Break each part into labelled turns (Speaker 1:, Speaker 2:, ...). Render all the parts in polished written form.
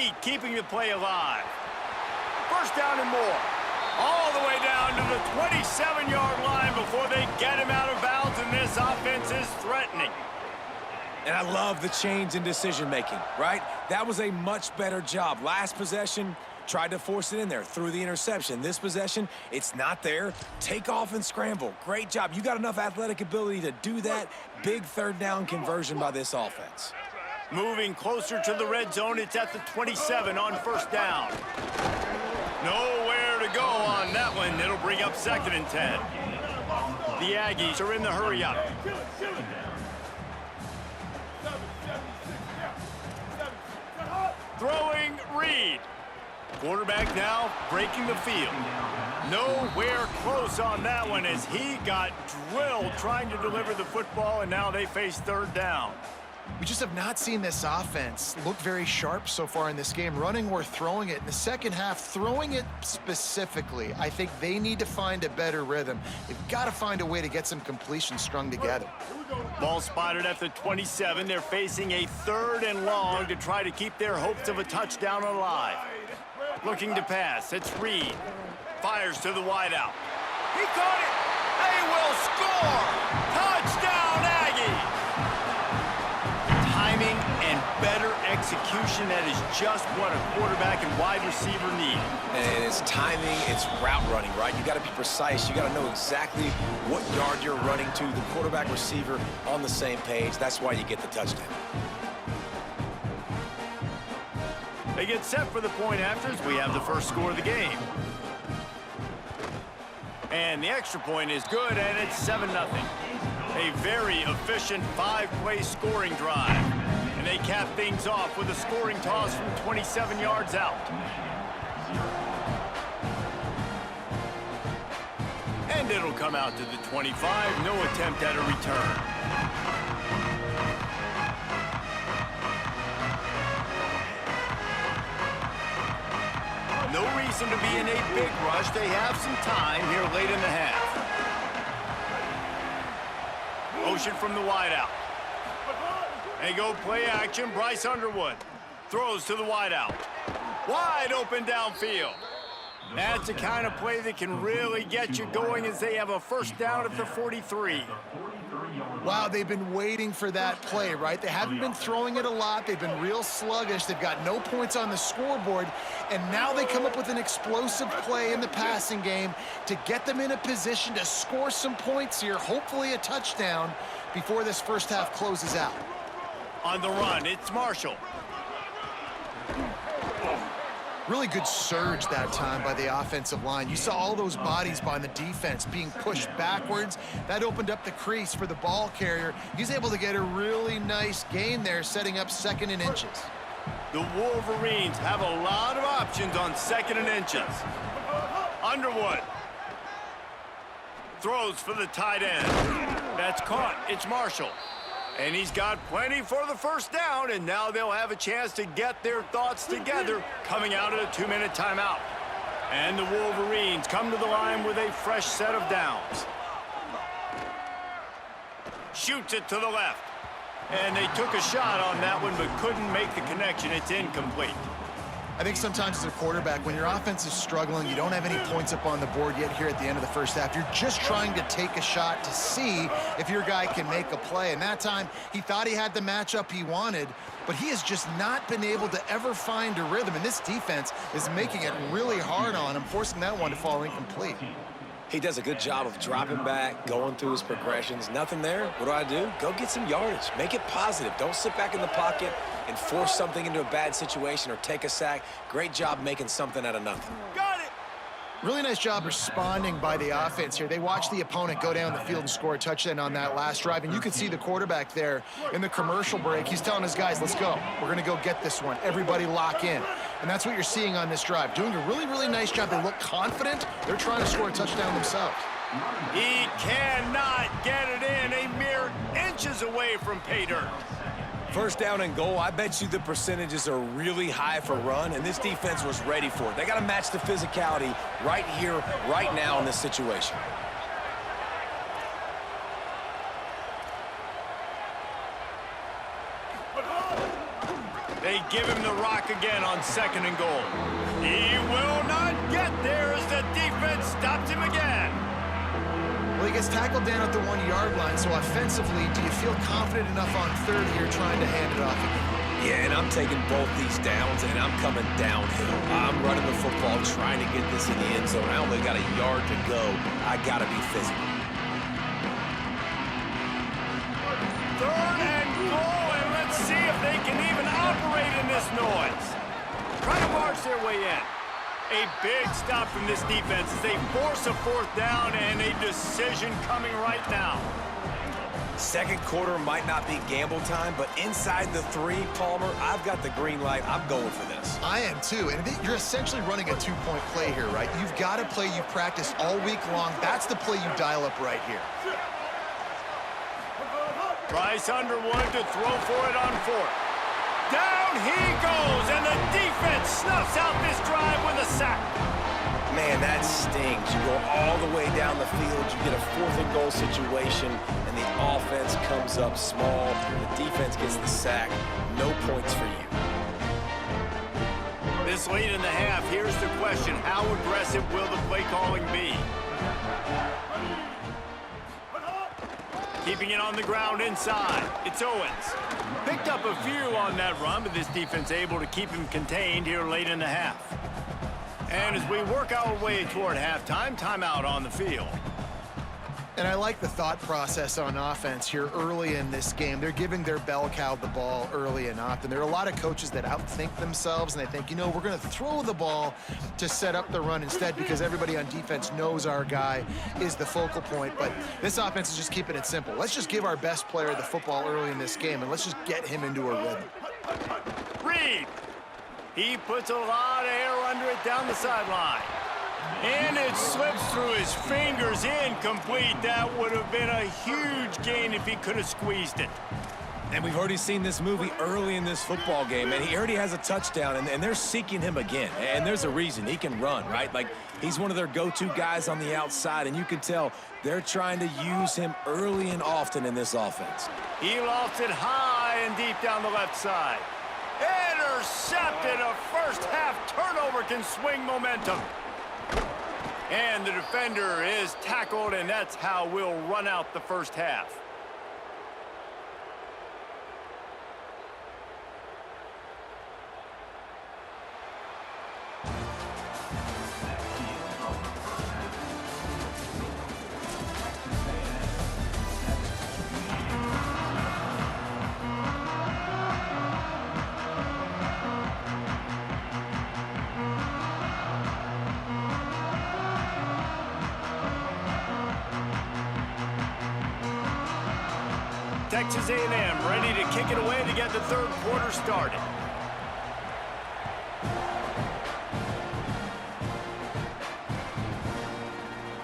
Speaker 1: key, keeping the play alive. First down and more. All the way down to the 27-yard line before they get him out of bounds, and this offense is threatening.
Speaker 2: And I love the change in decision-making, right? That was a much better job. Last possession, tried to force it in there, threw the interception. This possession, it's not there. Take off and scramble. Great job. You got enough athletic ability to do that. Big third down conversion by this offense.
Speaker 1: Moving closer to the red zone, it's at the 27 on first down. Nowhere to go on that one. It'll bring up 2nd and 10. The Aggies are in the hurry up. Throwing Reed. Quarterback now breaking the field. Nowhere close on that one as he got drilled trying to deliver the football, and now they face 3rd down.
Speaker 3: We just have not seen this offense look very sharp so far in this game, running or throwing it. In the second half, throwing it specifically, I think they need to find a better rhythm. They've got to find a way to get some completions strung together.
Speaker 1: Ball spotted at the 27. They're facing a 3rd and long to try to keep their hopes of a touchdown alive. Looking to pass, it's Reed. Fires to the wideout. He caught it! They will score! Touchdown, Aggies! Timing and better execution, that is just what a quarterback and wide receiver need.
Speaker 2: And it's timing, it's route running, right? You got to be precise. You got to know exactly what yard you're running to. The quarterback receiver on the same page. That's why you get the touchdown.
Speaker 1: They get set for the point after as we have the first score of the game. And the extra point is good, and it's 7-0. A very efficient 5-play scoring drive. And they cap things off with a scoring toss from 27 yards out. And it'll come out to the 25. No attempt at a return. No reason to be in a big rush. They have some time here late in the half. Motion from the wideout. They go play action. Bryce Underwood throws to the wideout. Wide open downfield. That's the kind of play that can really get you going as they have a first down at the 43.
Speaker 3: Wow, they've been waiting for that play, right? They haven't been throwing it a lot. They've been real sluggish. They've got no points on the scoreboard. And now they come up with an explosive play in the passing game to get them in a position to score some points here, hopefully a touchdown, before this first half closes out.
Speaker 1: On the run, it's Marshall.
Speaker 3: Really good surge that time by the offensive line. You saw all those bodies by the defense being pushed backwards. That opened up the crease for the ball carrier. He's able to get a really nice gain there, setting up 2nd and inches.
Speaker 1: The Wolverines have a lot of options on 2nd and inches. Underwood throws for the tight end. That's caught. It's Marshall. And he's got plenty for the first down, and now they'll have a chance to get their thoughts together coming out of a 2-minute timeout. And the Wolverines come to the line with a fresh set of downs. Shoots it to the left. And they took a shot on that one, but couldn't make the connection. It's incomplete.
Speaker 3: I think sometimes as a quarterback, when your offense is struggling, you don't have any points up on the board yet here at the end of the first half. You're just trying to take a shot to see if your guy can make a play. And that time, he thought he had the matchup he wanted, but he has just not been able to ever find a rhythm. And this defense is making it really hard on him, forcing that one to fall incomplete.
Speaker 2: He does a good job of dropping back, going through his progressions. Nothing there. What do? Go get some yardage. Make it positive. Don't sit back in the pocket and force something into a bad situation or take a sack. Great job making something out of nothing.
Speaker 1: Got it!
Speaker 3: Really nice job responding by the offense here. They watched the opponent go down the field and score a touchdown on that last drive, and you could see the quarterback there in the commercial break. He's telling his guys, let's go. We're going to go get this one. Everybody lock in. And that's what you're seeing on this drive. Doing a really, really nice job. They look confident. They're trying to score a touchdown themselves.
Speaker 1: He cannot get it in. A mere inches away from pay dirt.
Speaker 2: First down and goal, I bet you the percentages are really high for run, and this defense was ready for it. They got to match the physicality right here, right now in this situation.
Speaker 1: They give him the rock again on 2nd and goal. He will not get there as the defense stops him again.
Speaker 3: Well, he gets tackled down at the 1-yard line, so offensively, do you feel confident enough on 3rd here trying to hand it off again?
Speaker 2: Yeah, and I'm taking both these downs, and I'm coming downhill. I'm running the football, trying to get this in the end zone. I only got a yard to go. I got to be physical.
Speaker 1: 3rd and goal, and let's see if they can even operate in this noise. Try to march their way in. A big stop from this defense as they force a 4th down and a decision coming right now.
Speaker 2: 2nd quarter might not be gamble time, but inside the 3, Palmer, I've got the green light. I'm going for this.
Speaker 3: I am too, and you're essentially running a 2-point play here, right? You've got to play you practice all week long. That's the play you dial up right here.
Speaker 1: Bryce Underwood to throw for it on 4th. Down he goes, and the defense snuffs out this drive with a sack.
Speaker 2: Man, that stings. You go all the way down the field, you get a 4th and goal situation, and the offense comes up small. The defense gets the sack. No points for you.
Speaker 1: This late in the half, here's the question. How aggressive will the play calling be? Keeping it on the ground inside. It's Owens. Picked up a few on that run, but this defense able to keep him contained here late in the half. And as we work our way toward halftime, timeout on the field.
Speaker 3: And I like the thought process on offense here early in this game. They're giving their bell cow the ball early and often. There are a lot of coaches that outthink themselves, and they think, you know, we're going to throw the ball to set up the run instead because everybody on defense knows our guy is the focal point. But this offense is just keeping it simple. Let's just give our best player the football early in this game, and let's just get him into a rhythm.
Speaker 1: Reed. He puts a lot of air under it down the sideline. And it slips through his fingers, incomplete. That would have been a huge gain if he could have squeezed it.
Speaker 2: And we've already seen this movie early in this football game, and he already has a touchdown, and they're seeking him again. And there's a reason. He can run, right? Like, he's one of their go-to guys on the outside, and you can tell they're trying to use him early and often in this offense.
Speaker 1: He lofts it high and deep down the left side. Intercepted. A first-half turnover can swing momentum. And the defender is tackled, and that's how we'll run out the first half. Texas A&M ready to kick it away to get the 3rd quarter started.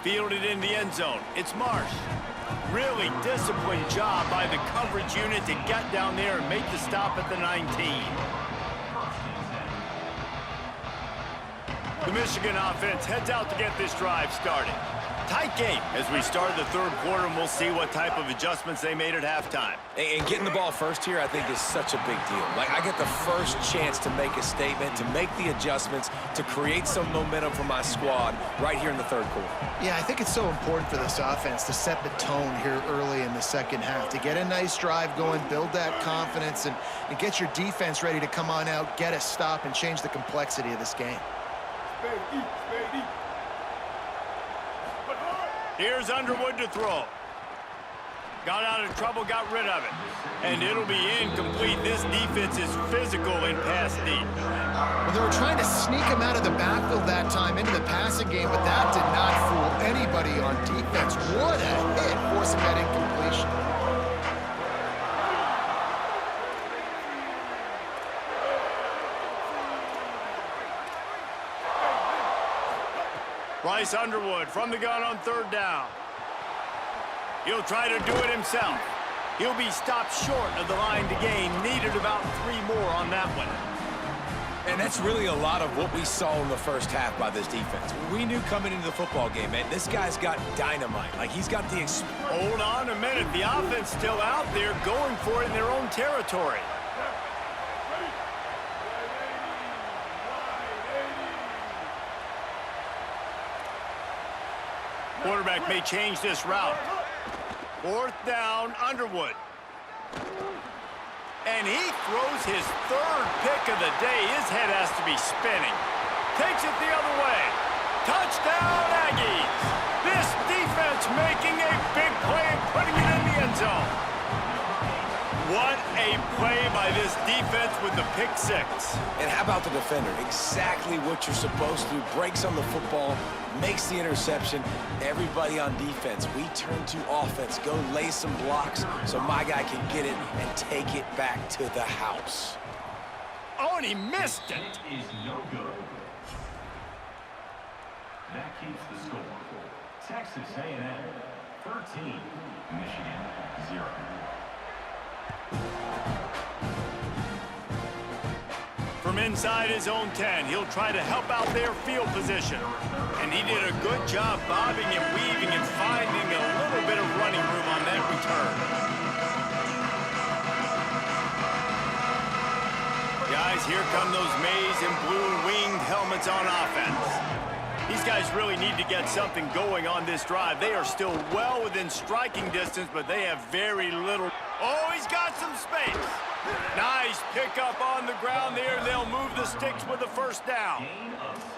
Speaker 1: Fielded in the end zone. It's Marsh. Really disciplined job by the coverage unit to get down there and make the stop at the 19. The Michigan offense heads out to get this drive started. Tight game as we start the 3rd quarter, and we'll see what type of adjustments they made at halftime.
Speaker 2: And getting the ball first here, I think, is such a big deal. Like, I get the first chance to make a statement, to make the adjustments, to create some momentum for my squad right here in the 3rd quarter.
Speaker 3: Yeah, I think it's so important for this offense to set the tone here early in the 2nd half, to get a nice drive going, build that confidence, and get your defense ready to come on out, get a stop, and change the complexity of this game.
Speaker 1: Here's Underwood to throw. Got out of trouble, got rid of it. And it'll be incomplete. This defense is physical in pass deep.
Speaker 3: Well, they were trying to sneak him out of the backfield that time into the passing game, but that did not fool anybody on defense. What a hit, forcing that incompletion.
Speaker 1: Bryce Underwood from the gun on 3rd down. He'll try to do it himself. He'll be stopped short of the line to gain. Needed about 3 more on that one.
Speaker 2: And that's really a lot of what we saw in the first half by this defense. We knew coming into the football game, man, this guy's got dynamite. Like, he's got the...
Speaker 1: Hold on a minute. The offense still out there going for it in their own territory. Quarterback may change this route. 4th down, Underwood. And he throws his 3rd pick of the day. His head has to be spinning. Takes it the other way. Touchdown, Aggies. This defense making a big play and putting it in the end zone. What a play by this defense with the pick 6.
Speaker 2: And how about the defender? Exactly what you're supposed to do. Breaks on the football, makes the interception. Everybody on defense, we turn to offense. Go lay some blocks so my guy can get it and take it back to the house.
Speaker 1: Oh, and he missed it.
Speaker 4: That is no good. That keeps the score. Texas A&M 13, Michigan 0.
Speaker 1: From inside his own 10, he'll try to help out their field position. And he did a good job bobbing and weaving and finding a little bit of running room on that return. Guys, here come those maize and blue winged helmets on offense. These guys really need to get something going on this drive. They are still well within striking distance, but they have very little. Oh, he's got some space. Nice pickup on the ground there. They'll move the sticks with the 1st down.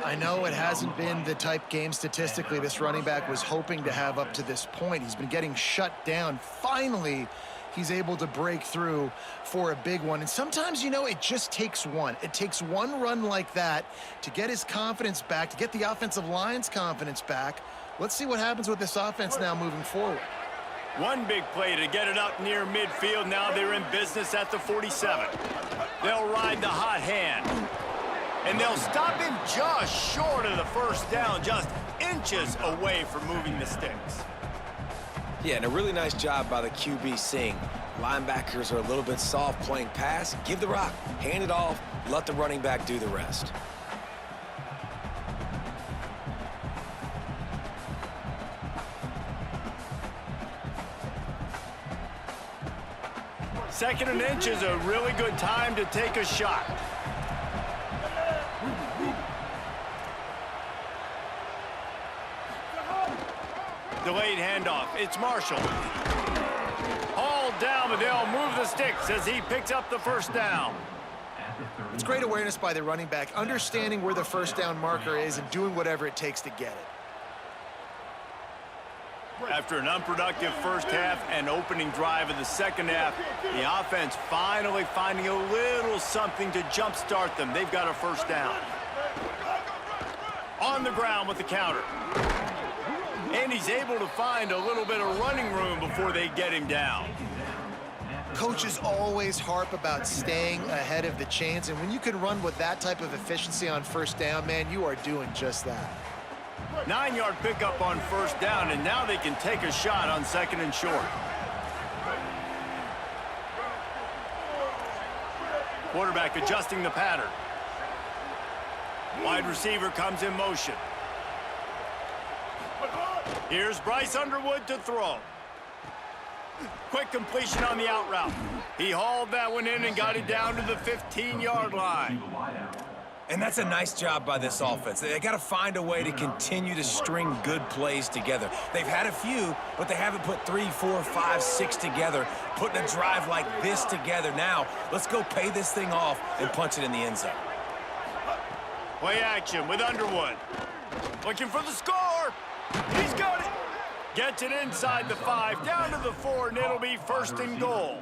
Speaker 3: I know it hasn't been the type game statistically this running back was hoping to have up to this point. He's been getting shut down. Finally, he's able to break through for a big one. And sometimes, you know, it just takes one. It takes one run like that to get his confidence back, to get the offensive line's confidence back. Let's see what happens with this offense now moving forward.
Speaker 1: One big play to get it up near midfield. Now they're in business at the 47. They'll ride the hot hand. And they'll stop him just short of the 1st down, just inches away from moving the sticks.
Speaker 2: Yeah, and a really nice job by the QB seeing linebackers are a little bit soft playing pass. Give the rock, hand it off, let the running back do the rest.
Speaker 1: Second and inch is a really good time to take a shot. Delayed handoff. It's Marshall. Hauled down, but they'll move the sticks as he picks up the 1st down.
Speaker 3: It's great awareness by the running back, understanding where the 1st down marker is and doing whatever it takes to get it.
Speaker 1: After an unproductive 1st half and opening drive of the 2nd half, the offense finally finding a little something to jumpstart them. They've got a 1st down. On the ground with the counter. And he's able to find a little bit of running room before they get him down.
Speaker 3: Coaches always harp about staying ahead of the chains, and when you can run with that type of efficiency on 1st down, man, you are doing just that.
Speaker 1: 9-yard pickup on 1st down, and now they can take a shot on 2nd and short. Quarterback adjusting the pattern. Wide receiver comes in motion. Here's Bryce Underwood to throw. Quick completion on the out route. He hauled that one in and got it down to the 15-yard line.
Speaker 2: And that's a nice job by this offense. They got to find a way to continue to string good plays together. They've had a few, but they haven't put 3, 4, 5, 6 together, putting a drive like this together. Now, let's go pay this thing off and punch it in the end zone.
Speaker 1: Play action with Underwood. Looking for the score. He's got it. Gets it inside the 5, down to the 4, and it'll be 1st and goal.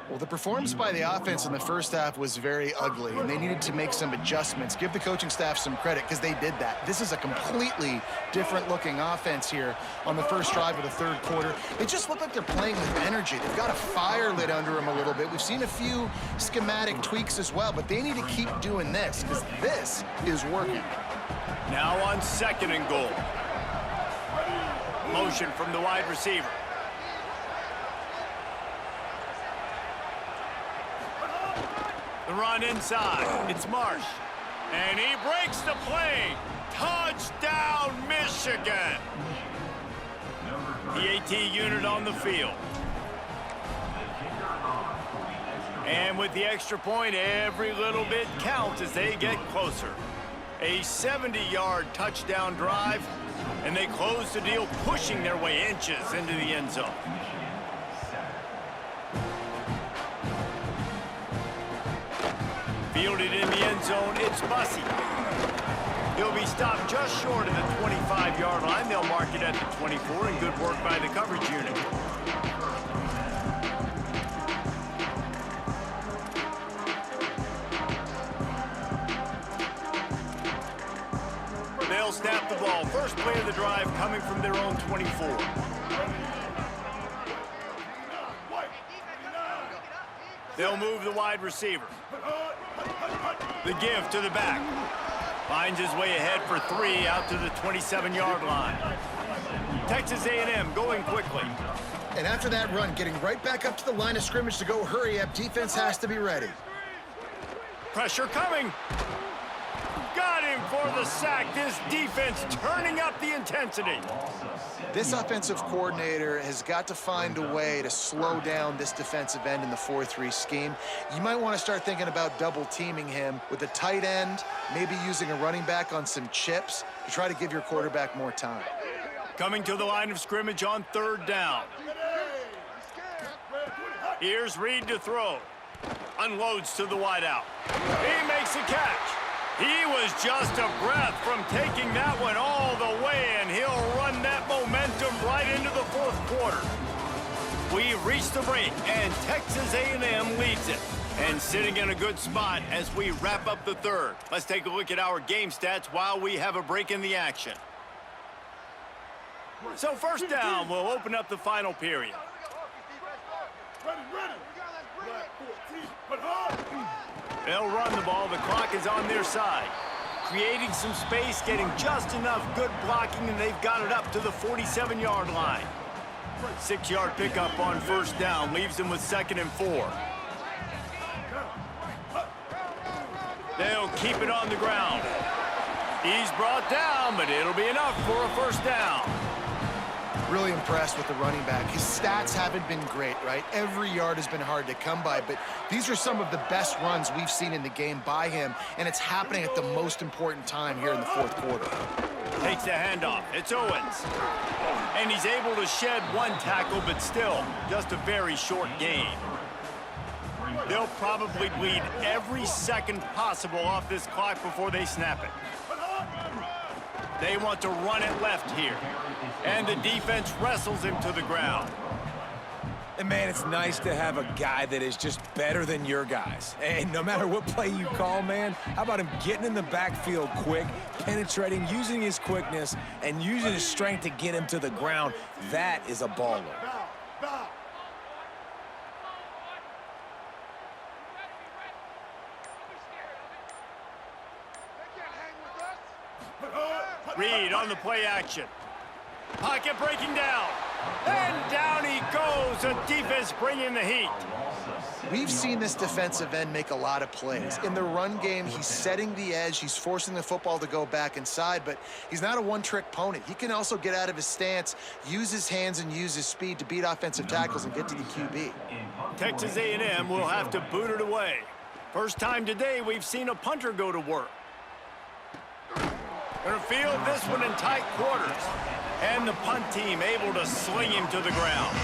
Speaker 3: Well, the performance by the offense in the 1st half was very ugly, and they needed to make some adjustments. Give the coaching staff some credit because they did that. This is a completely different-looking offense here on the 1st drive of the 3rd quarter. They just look like they're playing with energy. They've got a fire lit under them a little bit. We've seen a few schematic tweaks as well, but they need to keep doing this because this is working.
Speaker 1: Now on 2nd and goal. Motion from the wide receiver. The run inside. It's Marsh. And he breaks the play. Touchdown, Michigan. The AT unit on the field. And with the extra point, every little bit counts as they get closer. A 70-yard touchdown drive. And they close the deal, pushing their way inches into the end zone. Fielded in the end zone, it's Bussey. He'll be stopped just short of the 25-yard line. They'll mark it at the 24, and good work by the coverage unit. They'll snap the ball. First play of the drive coming from their own 24. They'll move the wide receiver. The give to the back. Finds his way ahead for 3 out to the 27-yard line. Texas A&M going quickly.
Speaker 3: And after that run, getting right back up to the line of scrimmage to go hurry up, defense has to be ready.
Speaker 1: Pressure coming. Got him for the sack. This defense turning up the intensity.
Speaker 3: This offensive coordinator has got to find a way to slow down this defensive end in the 4-3 scheme. You might want to start thinking about double teaming him with a tight end, maybe using a running back on some chips to try to give your quarterback more time.
Speaker 1: Coming to the line of scrimmage on 3rd down. Here's Reed to throw. Unloads to the wideout. He makes a catch. He was just a breath from taking that one all the way, and he'll run that momentum right into the 4th quarter. We reached the break, and Texas A&M leads it. And sitting in a good spot as we wrap up the 3rd. Let's take a look at our game stats while we have a break in the action. So 1st down, we'll open up the final period. They'll run the ball. The clock is on their side. Creating some space, getting just enough good blocking, and they've got it up to the 47-yard line. 6-yard pickup on 1st down leaves them with 2nd and 4. They'll keep it on the ground. He's brought down, but it'll be enough for a 1st down.
Speaker 3: Really impressed with the running back. His stats haven't been great, right? Every yard has been hard to come by, but these are some of the best runs we've seen in the game by him, and it's happening at the most important time here in the 4th quarter.
Speaker 1: Takes the handoff. It's Owens. And he's able to shed 1 tackle, but still just a very short gain. They'll probably bleed every second possible off this clock before they snap it. They want to run it left here. And the defense wrestles him to the ground.
Speaker 2: And, man, it's nice to have a guy that is just better than your guys. And no matter what play you call, man, how about him getting in the backfield quick, penetrating, using his quickness, and using his strength to get him to the ground? That is a baller.
Speaker 1: Reed on the play action. Pocket breaking down. And down he goes. The defense bringing the heat.
Speaker 3: We've seen this defensive end make a lot of plays. In the run game, he's setting the edge. He's forcing the football to go back inside, but he's not a one-trick pony. He can also get out of his stance, use his hands, and use his speed to beat offensive tackles and get to the QB.
Speaker 1: Texas A&M will have to boot it away. First time today we've seen a punter go to work. Gonna field this one in tight quarters. And the punt team able to sling him to the ground.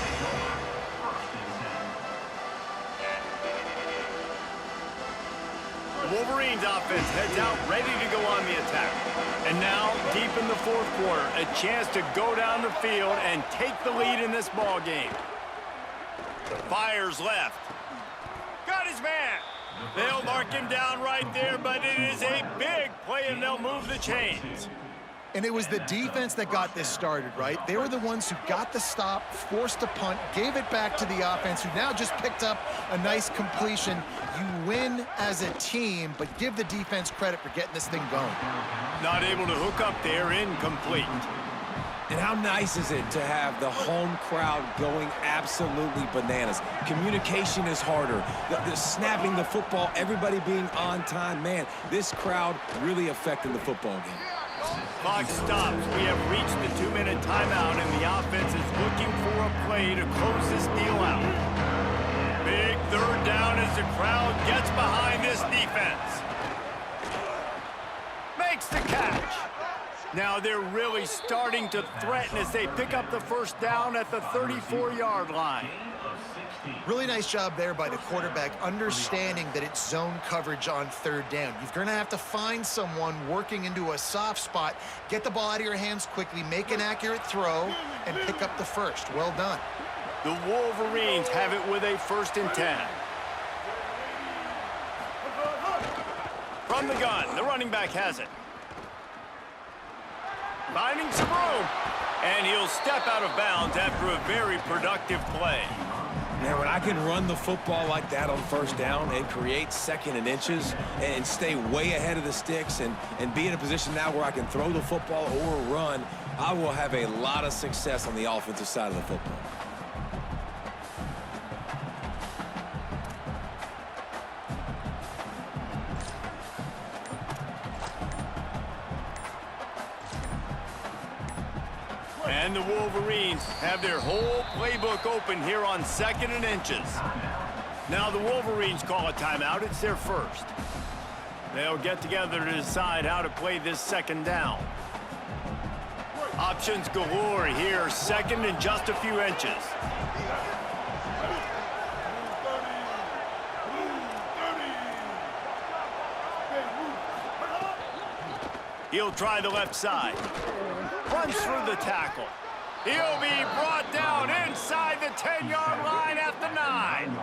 Speaker 1: The Wolverines offense heads out ready to go on the attack. And now, deep in the 4th quarter, a chance to go down the field and take the lead in this ball game. Fires left. Got his man. They'll mark him down right there, but it is a big play, and they'll move the chains.
Speaker 3: And it was the defense that got this started, right? They were the ones who got the stop, forced a punt, gave it back to the offense, who now just picked up a nice completion. You win as a team, but give the defense credit for getting this thing going.
Speaker 1: Not able to hook up there, incomplete.
Speaker 2: And how nice is it to have the home crowd going absolutely bananas? Communication is harder. The snapping the football, everybody being on time. Man, this crowd really affecting the football game.
Speaker 1: Clock stops. We have reached the 2-minute timeout, and the offense is looking for a play to close this deal out. Big 3rd down as the crowd gets behind this defense. Makes the catch. Now they're really starting to threaten as they pick up the first down at the 34-yard line.
Speaker 3: Really nice job there by the quarterback, understanding that it's zone coverage on third down. You're going to have to find someone working into a soft spot, get the ball out of your hands quickly, make an accurate throw, and pick up the first. Well done.
Speaker 1: The Wolverines have it with a 1st and 10. From the gun, the running back has it. Finding some room, and he'll step out of bounds after a very productive play.
Speaker 2: Man, when I can run the football like that on first down and create 2nd and inches and stay way ahead of the sticks and be in a position now where I can throw the football or run, I will have a lot of success on the offensive side of the football.
Speaker 1: And the Wolverines have their whole playbook open here on 2nd and inches. Now the Wolverines call a timeout. It's their first. They'll get together to decide how to play this 2nd down. Options galore here. 2nd and just a few inches. He'll try the left side. Runs through the tackle. He'll be brought down inside the 10-yard line at the 9.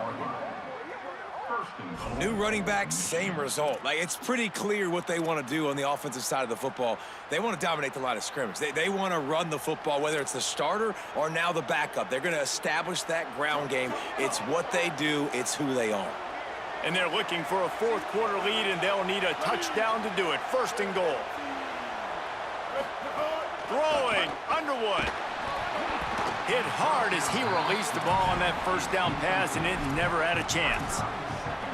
Speaker 2: New running back, same result. Like, it's pretty clear what they want to do on the offensive side of the football. They want to dominate the line of scrimmage. They want to run the football, whether it's the starter or now the backup. They're going to establish that ground game. It's what they do. It's who they are.
Speaker 1: And they're looking for a 4th quarter lead, and they'll need a touchdown to do it. 1st and goal. Throwing, Underwood. Hit hard as he released the ball on that 1st down pass, and it never had a chance.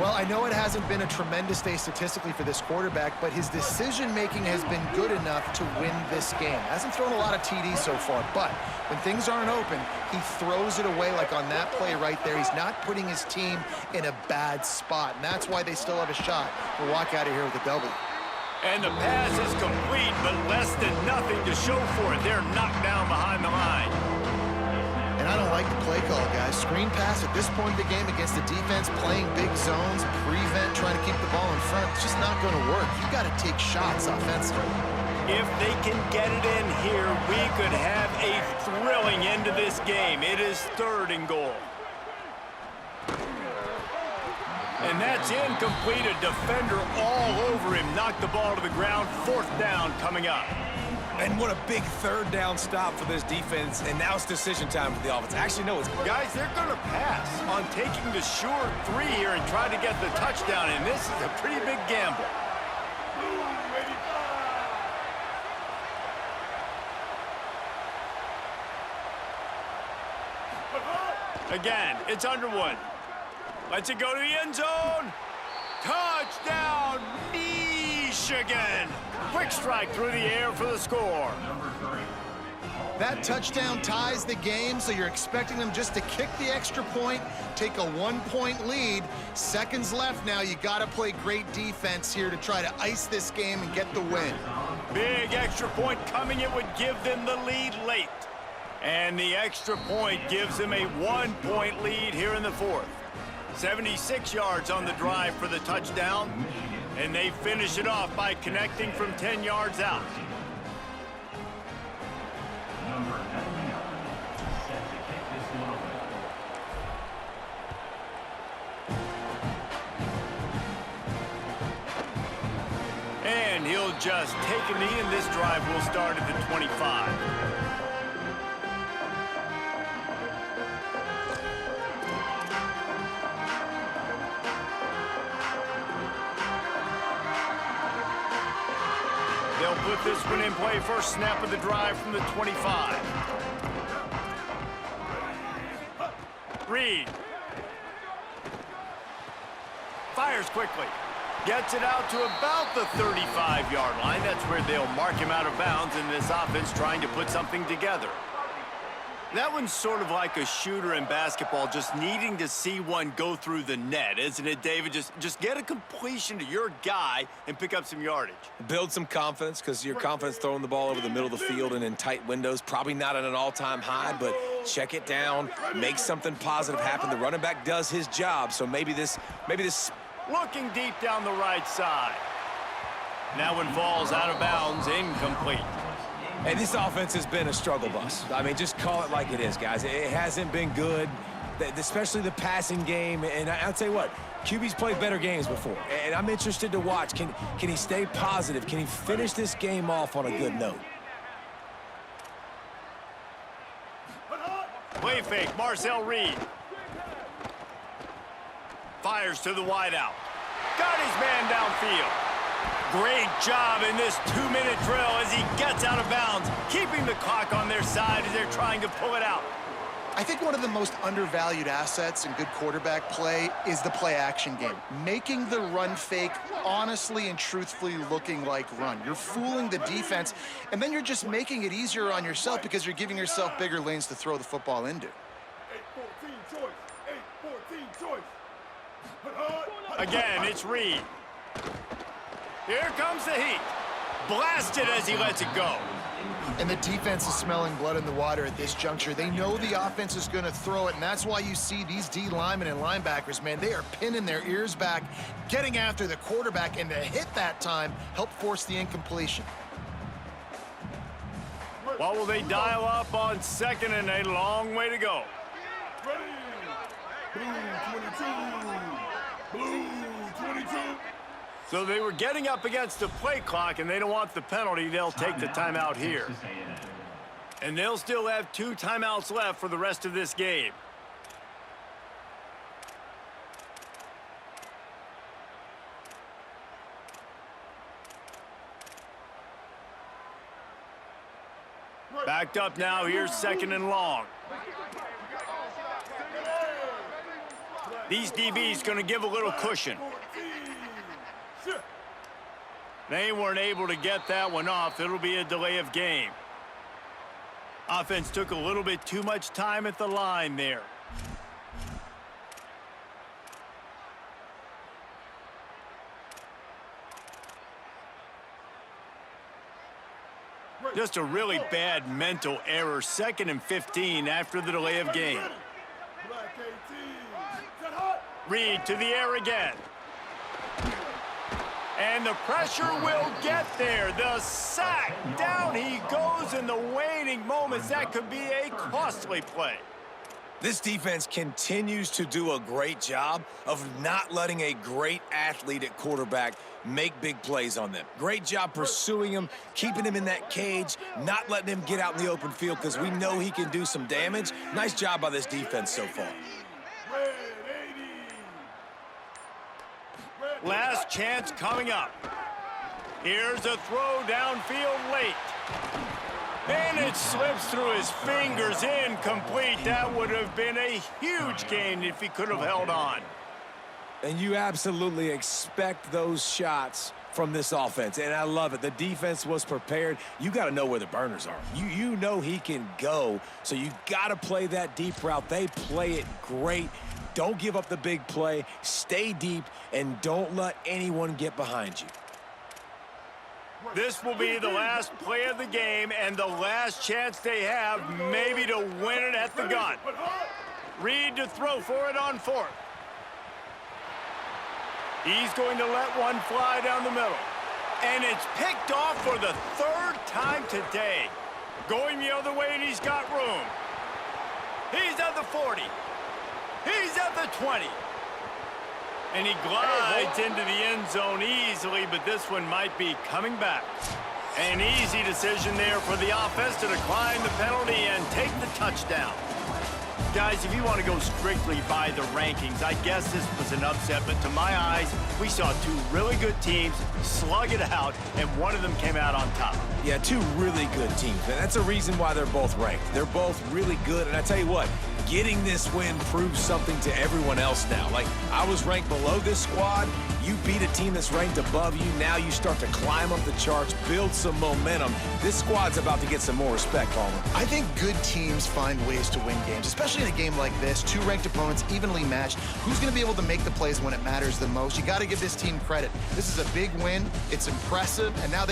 Speaker 3: Well, I know it hasn't been a tremendous day statistically for this quarterback, but his decision-making has been good enough to win this game. Hasn't thrown a lot of TDs so far, but when things aren't open, he throws it away like on that play right there. He's not putting his team in a bad spot, and that's why they still have a shot to walk out of here with a W.
Speaker 1: And the pass is complete, but less than nothing to show for it. They're knocked down behind the line.
Speaker 3: And I don't like the play call, guys. Screen pass at this point of the game against the defense, playing big zones, prevent, trying to keep the ball in front. It's just not going to work. You got to take shots offensively.
Speaker 1: If they can get it in here, we could have a thrilling end to this game. It is 3rd and goal. And that's incomplete. A defender all over him. Knocked the ball to the ground. 4th down coming up.
Speaker 2: And what a big 3rd down stop for this defense. And now it's decision time for the offense. Actually, no, it's...
Speaker 1: Guys, they're going to pass on taking the sure 3 here and try to get the touchdown. And this is a pretty big gamble. Again, it's Underwood. Lets it go to the end zone. Touchdown, Michigan. Quick strike through the air for the score.
Speaker 3: That touchdown ties the game, so you're expecting them just to kick the extra point, take a 1-point lead. Seconds left now. You got to play great defense here to try to ice this game and get the win.
Speaker 1: Big extra point coming. It would give them the lead late. And the extra point gives them a 1-point lead here in the 4th. 76 yards on the drive for the touchdown, and they finish it off by connecting from 10 yards out.
Speaker 4: Number 99 set to kick this one away.
Speaker 1: And he'll just take a knee, and this drive will start at the 25. They'll put this one in play. First snap of the drive from the 25. Reed. Fires quickly. Gets it out to about the 35-yard line. That's where they'll mark him out of bounds in this offense trying to put something together. That one's sort of like a shooter in basketball, just needing to see one go through the net, isn't it, David? Just get a completion to your guy and pick up some yardage.
Speaker 2: Build some confidence, because your confidence throwing the ball over the middle of the field and in tight windows, probably not at an all-time high, but check it down, make something positive happen. The running back does his job, so maybe this.
Speaker 1: Looking deep down the right side. That one falls out of bounds, incomplete.
Speaker 2: Hey, this offense has been a struggle bus. I mean, just call it like it is, guys. It hasn't been good, especially the passing game. And I'll tell you what, QB's played better games before. And I'm interested to watch. Can he stay positive? Can he finish this game off on a good note?
Speaker 1: Play fake, Marcel Reed. Fires to the wideout. Got his man downfield. Great job in this 2-minute drill as he gets out of bounds, keeping the clock on their side as they're trying to pull it out.
Speaker 3: I think one of the most undervalued assets in good quarterback play is the play-action game. Making the run fake honestly and truthfully looking like run. You're fooling the defense, and then you're just making it easier on yourself because you're giving yourself bigger lanes to throw the football into.
Speaker 5: 8-14 choice.
Speaker 1: Again, it's Reed. Here comes the heat. Blasted as he lets it go.
Speaker 3: And the defense is smelling blood in the water at this juncture. They know the offense is going to throw it, and that's why you see these D linemen and linebackers, man, they are pinning their ears back, getting after the quarterback, and to hit that time, help force the incompletion.
Speaker 1: What will they dial up on second and a long way to go?
Speaker 5: Ready. Blue 22.
Speaker 1: So they were getting up against the play clock, and they don't want the penalty. They'll take the timeout here. And they'll still have 2 timeouts left for the rest of this game. Backed up now, here's second and long. These DBs going to give a little cushion. They weren't able to get that one off. It'll be a delay of game. Offense took a little bit too much time at the line there. Just a really bad mental error. 2nd and 15 after the delay of game. Reed to the air again. And the pressure will get there. The sack. Down he goes in the waning moments. That could be a costly play.
Speaker 2: This defense continues to do a great job of not letting a great athlete at quarterback make big plays on them. Great job pursuing him, keeping him in that cage, not letting him get out in the open field because we know he can do some damage. Nice job by this defense so far.
Speaker 1: Last chance coming up. Here's a throw downfield late. And it slips through his fingers, incomplete. That would have been a huge gain if he could have held on.
Speaker 2: And you absolutely expect those shots from this offense, and I love it. The defense was prepared. You got to know where the burners are. You know he can go, so you got to play that deep route. They play it great. Don't give up the big play. Stay deep, and don't let anyone get behind you.
Speaker 1: This will be the last play of the game and the last chance they have maybe to win it at the gun. Reed to throw for it on 4th. He's going to let one fly down the middle. And it's picked off for the 3rd time today. Going the other way, and he's got room. He's at the 40. He's at the 20. And he glides into the end zone easily, but this one might be coming back. An easy decision there for the offense to decline the penalty and take the touchdown. Guys, if you want to go strictly by the rankings, I guess this was an upset, but to my eyes, we saw 2 really good teams slug it out, and one of them came out on top.
Speaker 2: Yeah, 2 really good teams, and that's a reason why they're both ranked. They're both really good, and I tell you what, getting this win proves something to everyone else now. Like, I was ranked below this squad. You beat a team that's ranked above you. Now you start to climb up the charts, build some momentum. This squad's about to get some more respect, Palmer.
Speaker 3: I think good teams find ways to win games, especially in a game like this. Two ranked opponents, evenly matched. Who's going to be able to make the plays when it matters the most? You got to give this team credit. This is a big win. It's impressive, and now they